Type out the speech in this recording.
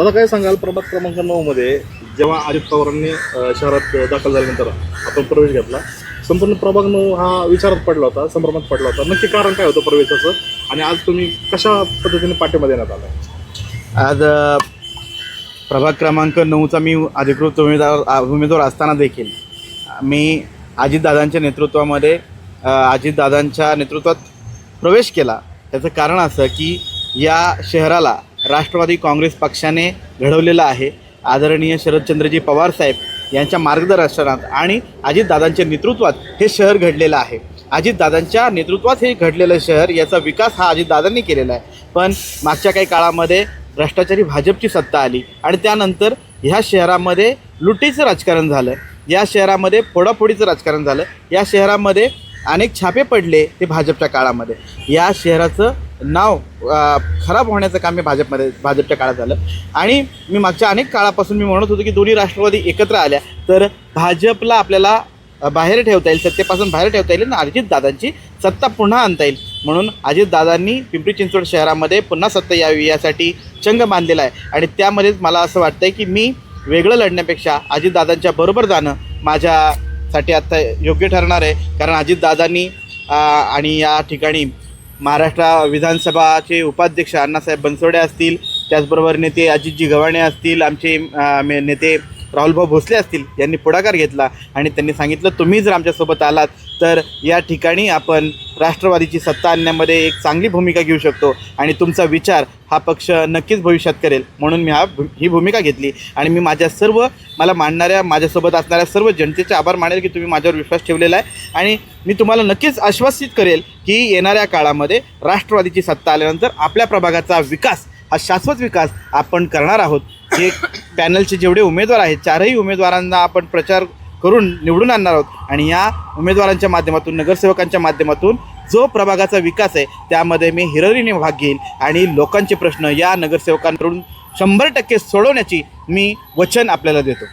दादा काय सांगाल, प्रभाग क्रमांक 9 मध्ये जेव्हा अजित पवारांनी शहरात दाखल झाल्यानंतर आपण प्रवेश घेतला, संपूर्ण प्रभाग 9 हा विचारात पडला होता, संभ्रमात पडला होता. नक्की कारण काय होतं प्रवेशाचं, आणि आज तुम्ही कशा पद्धतीने पाठिंबा देण्यात आला? आज प्रभाग क्रमांक 9चा मी अधिकृत उमेदवार असताना देखील मी अजितदादांच्या नेतृत्वात प्रवेश केला. त्याचं कारण असं की या शहराला राष्ट्रवादी काँग्रेस पक्षाने घडवलेलं आहे. आदरणीय शरदचंद्रजी पवार साहेब यांच्या मार्गदर्शनात आणि अजितदादांच्या नेतृत्वात हे शहर घडलेलं आहे. अजितदादांच्या नेतृत्वात हे घडलेलं शहर, याचा विकास हा अजितदादांनी केलेला आहे. पण मागच्या काही काळामध्ये भ्रष्टाचारी भाजपची सत्ता आली आणि त्यानंतर ह्या शहरामध्ये लुटीचं राजकारण झालं, या शहरामध्ये फोडाफोडीचं राजकारण झालं, या शहरामध्ये अनेक छापे पडले ते भाजपच्या काळामध्ये. या शहराचं नाव खराब होण्याचं काम हे भाजपच्या काळात झालं. आणि मी मागच्या अनेक काळापासून मी म्हणत होतो की दोन्ही राष्ट्रवादी एकत्र आल्या तर भाजपला आपल्याला बाहेर ठेवता येईल, सत्तेपासून बाहेर ठेवता येईल आणि अजितदादांची सत्ता पुन्हा आणता येईल. म्हणून अजितदादांनी पिंपरी चिंचवड शहरामध्ये पुन्हा सत्ता यावी यासाठी चंग बांधलेला आहे. आणि त्यामध्येच मला असं वाटतं की मी वेगळं लढण्यापेक्षा अजितदादांच्या बरोबर जाणं माझ्यासाठी आत्ता योग्य ठरणार आहे. कारण अजितदादांनी आणि या ठिकाणी महाराष्ट्र विधानसभाचे उपाध्यक्ष अण्णासाहेब बनसोडे असतील, त्याचबरोबर नेते अजितजी गव्हाणे असतील, आमचे नेते राहुलभाऊ भोसले असतील, यांनी पुढाकार घेतला आणि त्यांनी सांगितलं तुम्ही जर आमच्यासोबत आलात तर या ठिकाणी आपण राष्ट्रवादीची सत्ता आणण्यामध्ये एक चांगली भूमिका घेऊ शकतो आणि तुमचा विचार हा पक्ष नक्कीच भविष्यात करेल. म्हणून मी ही भूमिका घेतली आणि मी मला मानणाऱ्या, माझ्यासोबत असणाऱ्या सर्व जनतेचे आभार मानेल की तुम्ही माझ्यावर विश्वास ठेवलेला आहे. आणि मी तुम्हाला नक्कीच आश्वासित करेल की येणाऱ्या काळामध्ये राष्ट्रवादीची सत्ता आल्यानंतर आपल्या प्रभागाचा विकास हा शाश्वत विकास आपण करणार आहोत. जे पॅनलचे जेवढे उमेदवार आहेत, चारही उमेदवारांना आपण प्रचार करून निवडून आणणार आहोत आणि या उमेदवारांच्या माध्यमातून, नगरसेवकांच्या माध्यमातून जो प्रभागाचा विकास आहे त्यामध्ये मी हिरिरीने भाग घेईल आणि लोकांचे प्रश्न या नगरसेवकांकडून 100% सोडवण्याची मी वचन आपल्याला देतो.